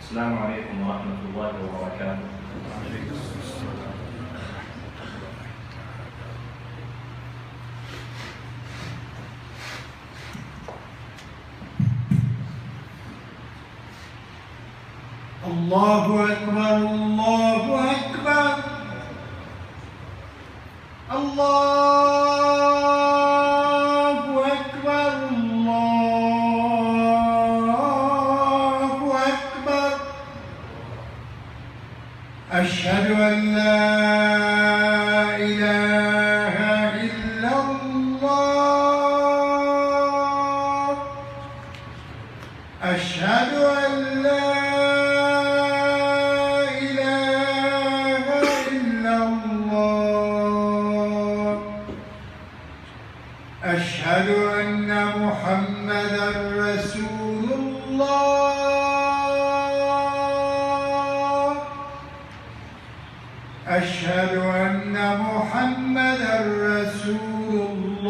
السلام عليكم ورحمة الله وبركاته. الله أكبر الله أكبر الله أكبر الله أكبر أشهد أن لا إله إلا الله أشهد أن لا أشهد أن محمدًا رسول الله أشهد أن محمدًا رسول الله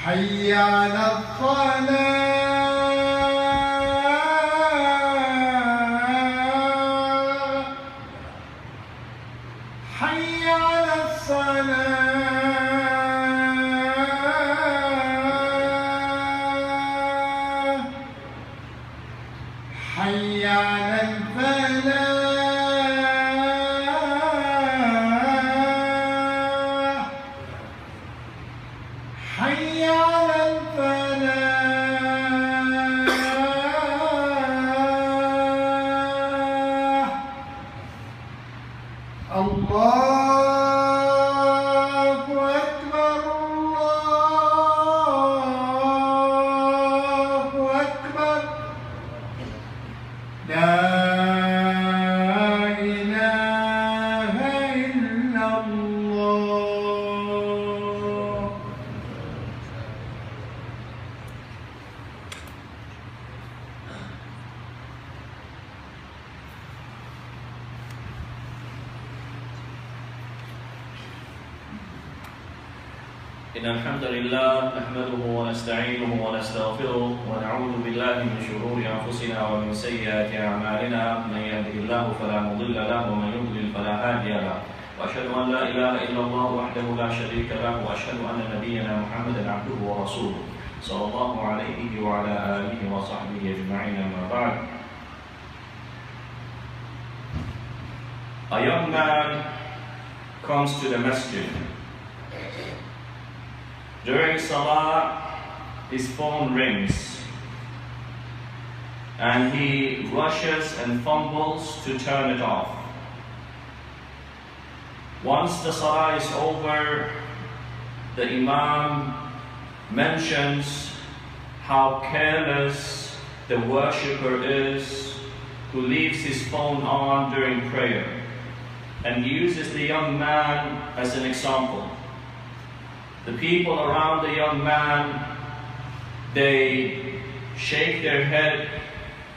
حي على الصلاة حي على الصلاة حي على الفلاح حي على الفلاح الله أكبر الله أكبر لا إله إلا الله. إن الحمد لله نحمده ونستعينه ونستغفره ونعوذ بالله من شرور أنفسنا ومن سيئات أعمالنا من يهده الله فلا مضل له ومن يضلل فلا هادي له وأشهد أن لا إله إلا الله وحده لا شريك له وأشهد أن نبينا محمدا عبده ورسوله صلى الله عليه وعلى آله وصحبه أجمعين أما بعد. A young man comes to the masjid. During Salah, his phone rings and he rushes and fumbles to turn it off. Once the Salah is over, the Imam mentions how careless the worshipper is who leaves his phone on during prayer, and uses the young man as an example. The people around the young man, they shake their head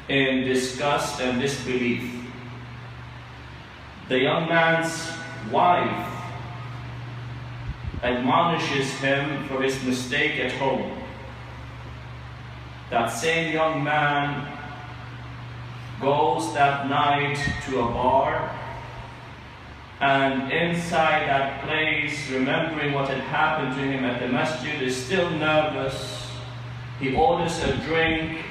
in disgust and disbelief. The young man's wife admonishes him for his mistake at home. That same young man goes that night to a bar, and inside that place, remembering what had happened to him at the masjid, is still nervous. He orders a drink,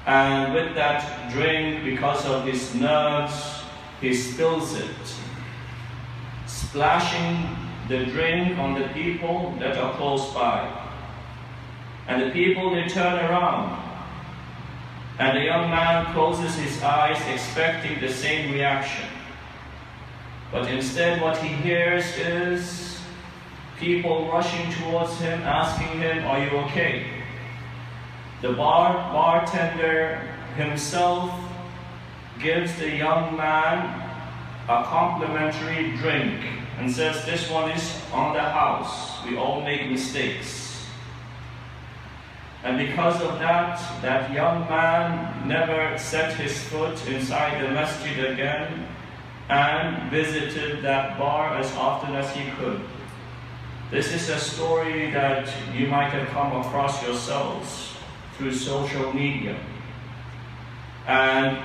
and with that drink, because of his nerves, he spills it, splashing the drink on the people that are close by. And the people, they turn around, and the young man closes his eyes expecting the same reaction. But instead what he hears is people rushing towards him, asking him, "Are you okay?" The bartender himself gives the young man a complimentary drink and says, "This one is on the house. We all make mistakes." And because of that, that young man never set his foot inside the masjid again and visited that bar as often as he could. This is a story that you might have come across yourselves through social media. And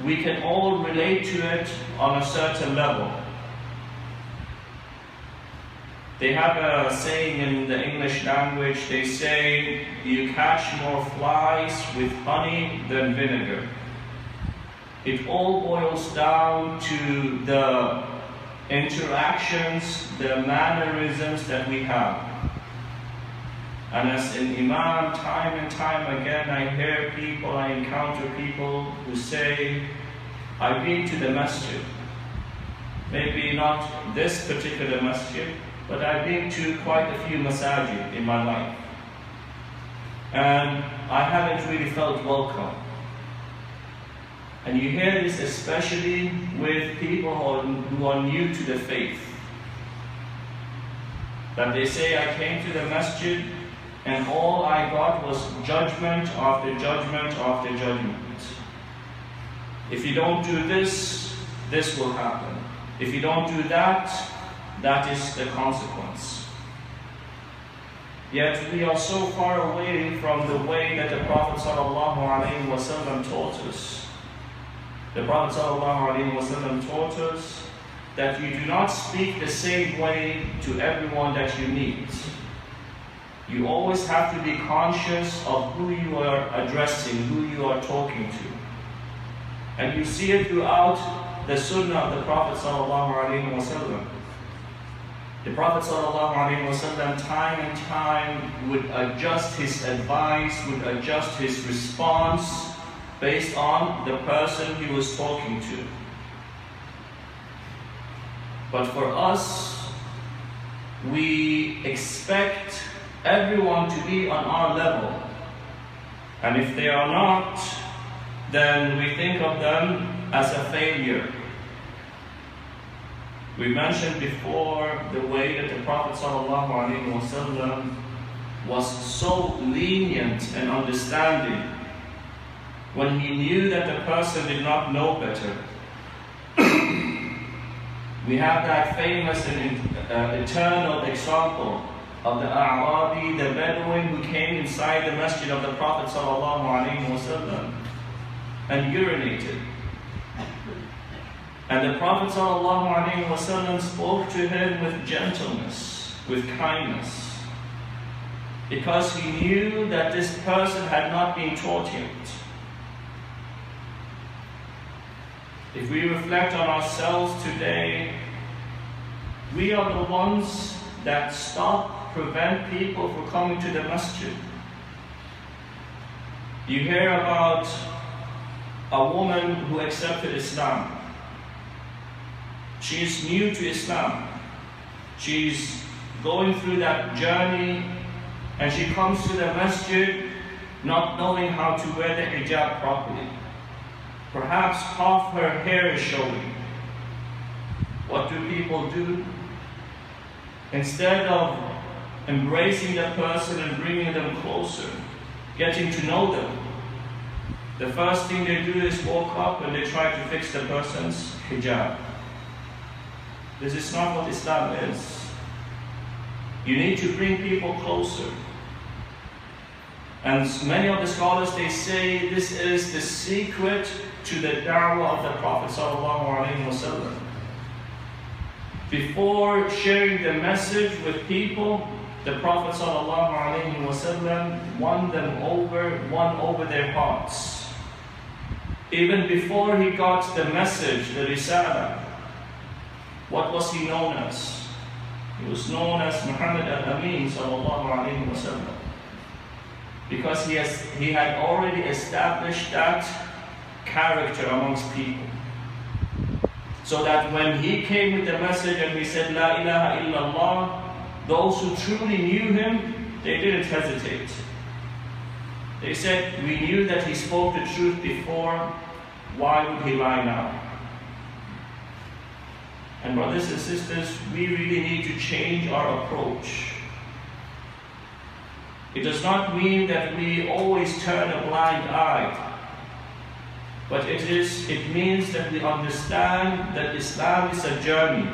we can all relate to it on a certain level. They have a saying in the English language, they say, you catch more flies with honey than vinegar. It all boils down to the interactions, the mannerisms that we have. And as an imam, time and time again, I hear people, I encounter people who say, I've been to the masjid. Maybe not this particular masjid, but I've been to quite a few masajid in my life. And I haven't really felt welcome. And you hear this especially with people who are new to the faith. That they say, I came to the masjid and all I got was judgment after judgment after judgment. If you don't do this, this will happen. If you don't do that, that is the consequence. Yet we are so far away from the way that the Prophet ﷺ taught us. The Prophet ﷺ taught us that you do not speak the same way to everyone that you meet. You always have to be conscious of who you are addressing, who you are talking to. And you see it throughout the sunnah of the Prophet ﷺ. The Prophet ﷺ time and time would adjust his advice, would adjust his response based on the person he was talking to. But for us, we expect everyone to be on our level. And if they are not, then we think of them as a failure. We mentioned before the way that the Prophet ﷺ was so lenient and understanding when he knew that the person did not know better. We have that famous and eternal example of the A'rabi, the Bedouin who came inside the masjid of the Prophet ﷺ and urinated. And the Prophet ﷺ spoke to him with gentleness, with kindness, because he knew that this person had not been taught yet. If we reflect on ourselves today, we are the ones that prevent people from coming to the masjid. You hear about a woman who accepted Islam. She is new to Islam. She's going through that journey and she comes to the masjid not knowing how to wear the hijab properly. Perhaps half her hair is showing. What do people do? Instead of embracing the person and bringing them closer, getting to know them, the first thing they do is walk up and they try to fix the person's hijab. This is not what Islam is. You need to bring people closer. And many of the scholars, they say this is the secret to the da'wah of the Prophet ﷺ. Before sharing the message with people, the Prophet ﷺ won over their hearts. Even before he got the message, the risala, what was he known as? He was known as Muhammad al-Amin ﷺ, because he had already established that character amongst people. So that when he came with the message and he said, La ilaha illallah, those who truly knew him, they didn't hesitate. They said, we knew that he spoke the truth before, why would he lie now? And brothers and sisters, we really need to change our approach. It does not mean that we always turn a blind eye, but it means that we understand that Islam is a journey.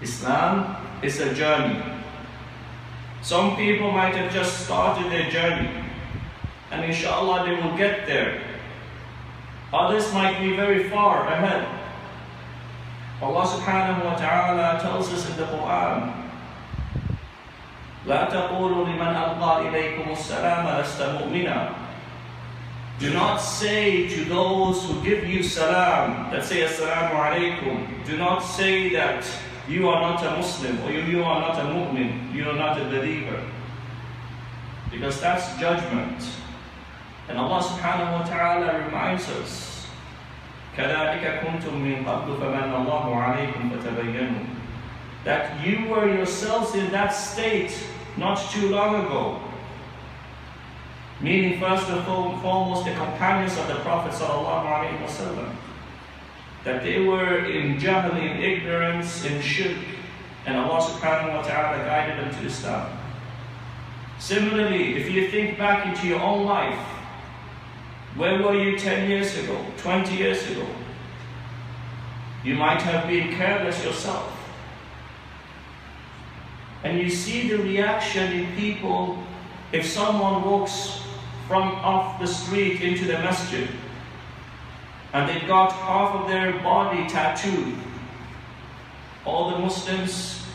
Islam is a journey. Some people might have just started their journey, and inshallah they will get there. Others might be very far ahead. Allah subhanahu wa ta'ala tells us in the Quran, لا تقولوا لمن ألقى إليكم السلام لست مؤمنا. Do not say to those who give you salam, that say assalamu alaikum, do not say that you are not a Muslim or you are not a mu'min, you are not a believer. Because that's judgment. And Allah subhanahu wa ta'ala reminds us, كَذَلِكَ كُنْتُم مِّن قَبْلُ فَمَنَّ اللَّهُ عَلَيْكُمْ فَتَبَيَّنُوا. That you were yourselves in that state not too long ago. Meaning, first and foremost, the companions of the Prophet ﷺ, that they were in jahl, in ignorance, in shirk, and Allah subhanahu wa ta'ala guided them to Islam. Similarly, if you think back into your own life, where were you 10 years ago, 20 years ago? You might have been careless yourself. And you see the reaction in people if someone walks from off the street into the masjid and they've got half of their body tattooed. All the Muslims,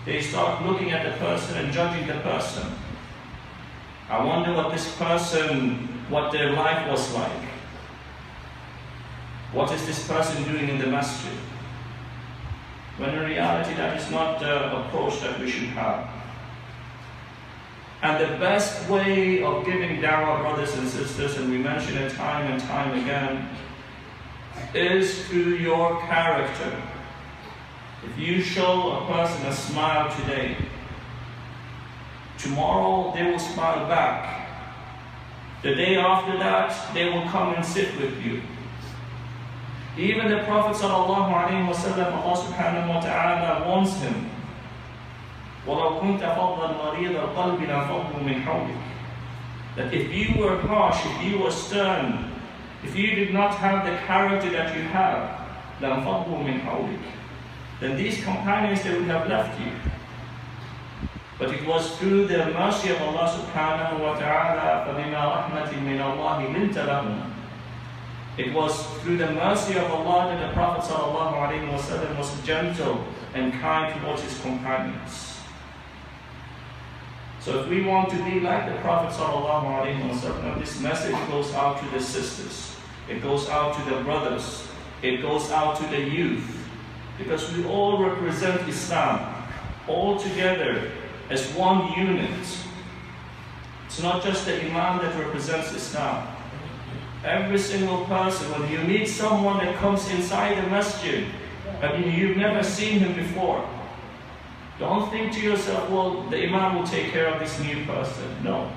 they start looking at the person and judging the person. I wonder what this person, what their life was like. What is this person doing in the masjid? When in reality that is not the approach that we should have. And the best way of giving dawah, brothers and sisters, and we mention it time and time again, is through your character. If you show a person a smile today, tomorrow they will smile back. The day after that, they will come and sit with you. Even the Prophet sallallahu alaihi wasallam, Allah subhanahu wa ta'ala warns him, وَلَوْ كُنْتَ فَضًّا غَلِيظَ الْقَلْبِ لَانفَضُّوا مِنْ حَوْلِكَ. That if you were harsh, if you were stern, if you did not have the character that you have, لَانفَضُّوا مِنْ حَوْلِكَ, then these companions, they would have left you. But it was through the mercy of Allah subhanahu wa ta'ala, فَبِمَا رَحْمَةٍ مِّنَ اللَّهِ لِنْتَ لَهُمْ. It was through the mercy of Allah that the Prophet ﷺ was gentle and kind towards his companions. So if we want to be like the Prophet ﷺ, this message goes out to the sisters, it goes out to the brothers, it goes out to the youth, because we all represent Islam, all together as one unit. It's not just the Imam that represents Islam. Every single person, when you meet someone that comes inside the masjid, and you've never seen him before, don't think to yourself, well, the Imam will take care of this new person. No.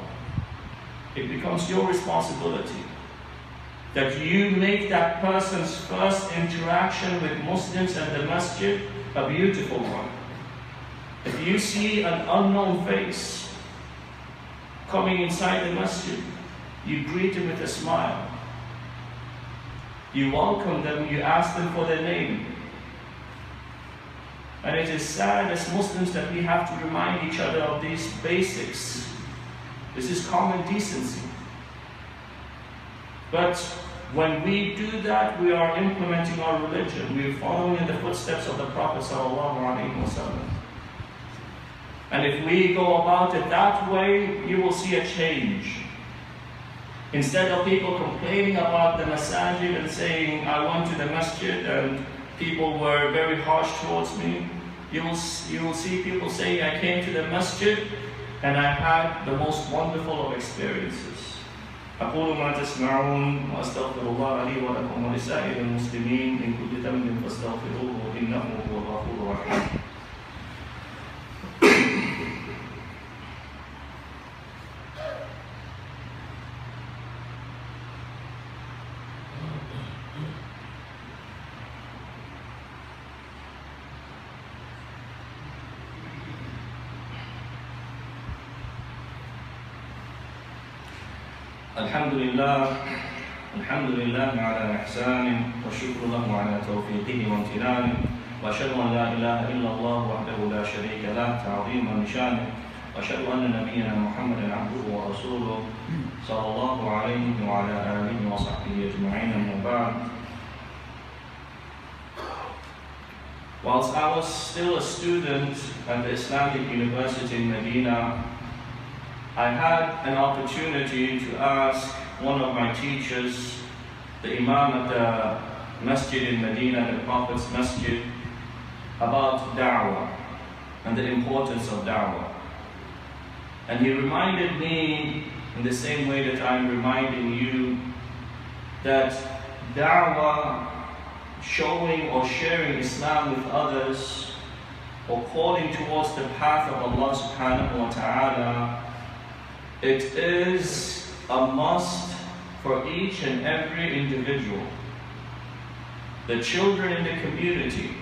It becomes your responsibility that you make that person's first interaction with Muslims and the masjid a beautiful one. If you see an unknown face coming inside the masjid, you greet him with a smile. You welcome them, you ask them for their name. And it is sad as Muslims that we have to remind each other of these basics. This is common decency. But when we do that, we are implementing our religion. We are following in the footsteps of the Prophet ﷺ. And if we go about it that way, you will see a change. Instead of people complaining about the masajid and saying, I went to the masjid and people were very harsh towards me, you will see people saying, I came to the masjid and I had the most wonderful of experiences. أقول ما تسمعون وأستغفر الله لي ولكم ولسائر المسلمين من كل ذنب فاستغفروه إنه هو الغفور الرحيم. الحمد لله على إحسانه والشكر له على توفيقه وامتنانه وأشهد أن لا إله إلا الله وحده لا شريك له تعظيما لشانه وأشهد أن نبينا محمدا عبده ورسوله صلى الله عليه وعلى آله وصحبه أجمعين أما بعد. Whilst I was still a student at the Islamic University in Medina, I had an opportunity to ask one of my teachers, the Imam at the Masjid in Medina, the Prophet's Masjid, about da'wah and the importance of da'wah. And he reminded me, in the same way that I'm reminding you, that da'wah, showing or sharing Islam with others, or calling towards the path of Allah subhanahu wa ta'ala, it is a must for each and every individual. The children in the community,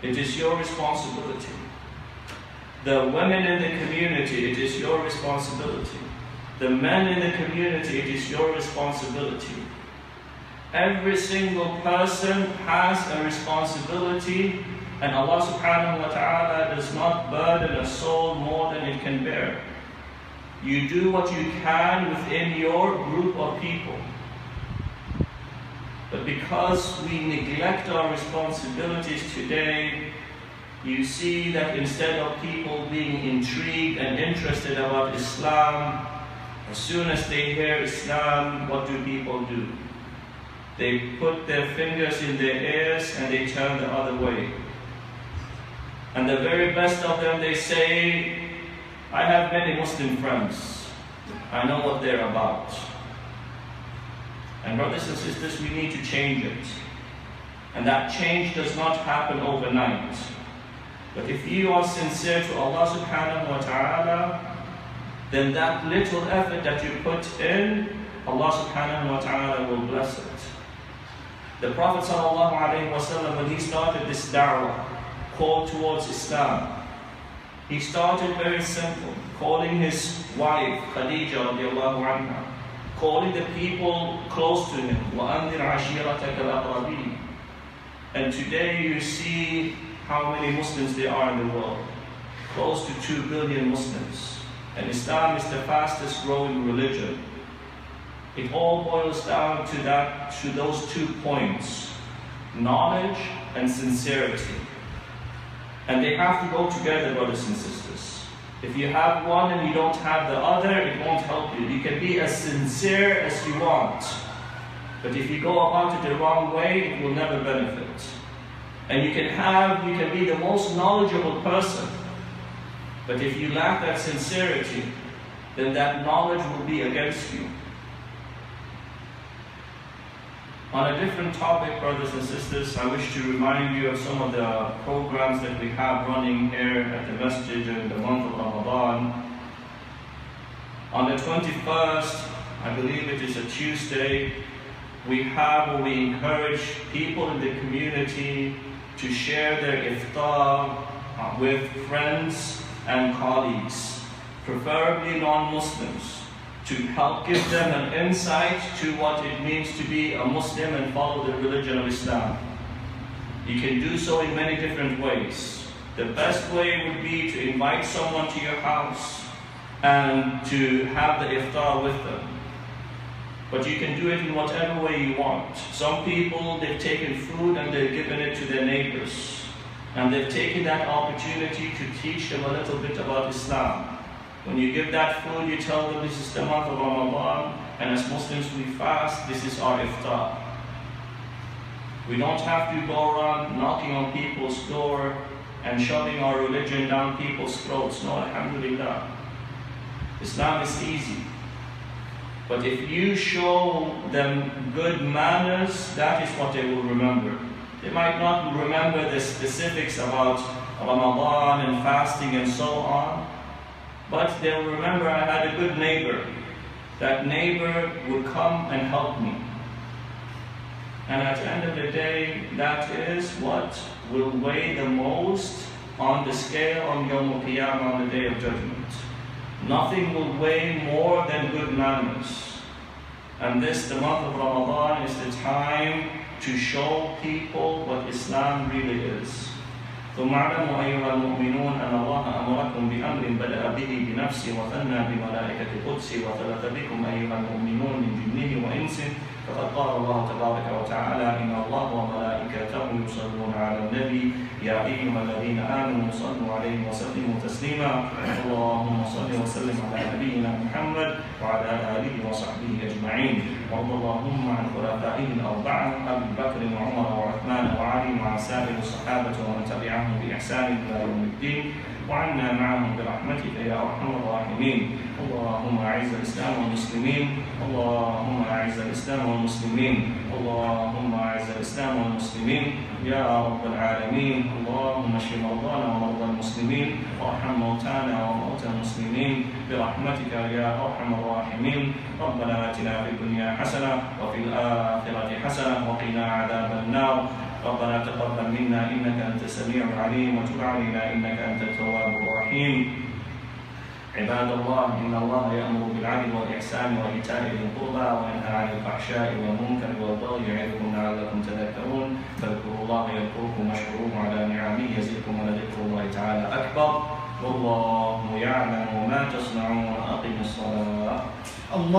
it is your responsibility. The women in the community, it is your responsibility. The men in the community, it is your responsibility. Every single person has a responsibility, and Allah subhanahu wa ta'ala does not burden a soul more than it can bear. You do what you can within your group of people. But because we neglect our responsibilities today, you see that instead of people being intrigued and interested about Islam, as soon as they hear Islam, what do people do? They put their fingers in their ears and they turn the other way. And the very best of them, they say, I have many Muslim friends. I know what they're about. And brothers and sisters, we need to change it. And that change does not happen overnight. But if you are sincere to Allah subhanahu wa ta'ala, then that little effort that you put in, Allah subhanahu wa ta'ala will bless it. The Prophet sallallahu alayhi wa sallam, when he started this da'wah, call towards Islam, he started very simple, calling his wife Khadija radiallahu anha, calling the people close to him, وَأَنذِرْ عَشِيرَتَكَ الْأَقْرَبِينَ. And today you see how many Muslims there are in the world. Close to 2 billion Muslims. And Islam is the fastest growing religion. It all boils down to those 2 points, knowledge and sincerity. And they have to go together, brothers and sisters. If you have one and you don't have the other, it won't help you. You can be as sincere as you want, but if you go about it the wrong way, it will never benefit. And you can be the most knowledgeable person, but if you lack that sincerity, then that knowledge will be against you. On a different topic, brothers and sisters, I wish to remind you of some of the programs that we have running here at the Masjid during the month of Ramadan. On the 21st, I believe it is a Tuesday, we encourage people in the community to share their iftar with friends and colleagues, preferably non-Muslims, to help give them an insight to what it means to be a Muslim and follow the religion of Islam. You can do so in many different ways. The best way would be to invite someone to your house and to have the iftar with them. But you can do it in whatever way you want. Some people, they've taken food and they've given it to their neighbors. And they've taken that opportunity to teach them a little bit about Islam. When you give that food, you tell them this is the month of Ramadan, and as Muslims we fast, this is our iftar. We don't have to go around knocking on people's door and shoving our religion down people's throats. No, alhamdulillah. Islam is easy. But if you show them good manners, that is what they will remember. They might not remember the specifics about Ramadan and fasting and so on, but they'll remember I had a good neighbor. That neighbor would come and help me. And at the end of the day, that is what will weigh the most on the scale on Yawm al-Qiyamah, on the Day of Judgment. Nothing will weigh more than good manners. And this, the month of Ramadan, is the time to show people what Islam really is. ثم اعلموا أيها المؤمنون أن الله أمركم بأمر بدأ به بنفسه وثنى بملائكة قدسه وثلث بكم أيها المؤمنون من جنه وإنسه فقد قال الله تبارك وتعالى إن الله وملائكته يصلون على النبي يا أيها الذين آمنوا صلوا عليه وسلموا تسليما اللهم صل وسلم على نبينا محمد وعلى آله وصحبه أجمعين وارض اللهم عن خلفائه الأربعة أبي بكر وعمر وعثمان وعلي وعن سائر الصحابة ومن تبعهم بإحسان إلى يوم الدين وعنا معهم برحمتك يا أرحم الراحمين اللهم أعز الإسلام والمسلمين اللهم أعز الإسلام والمسلمين اللهم أعز الإسلام والمسلمين يا رب العالمين اللهم اشف مرضانا ومرضى المسلمين وارحم موتانا وموتى المسلمين برحمتك يا أرحم الراحمين ربنا آتنا في الدنيا حسنة وفي الآخرة حسنة وقنا عذاب النار ربنا تقبل منا إنك أنت السميع العليم وتب علينا إنك أنت التواب الرحيم عباد الله إن الله يأمر بالعدل والإحسان وإيتاء ذي القربى وينهى عن الفحشاء والمنكر والبغي يعظكم لعلكم تذكرون فاذكروا الله يذكركم واشكروه على نعمه يزدكم ولذكر الله تعالى أكبر والله يعلم ما تصنعون أقم الصلاة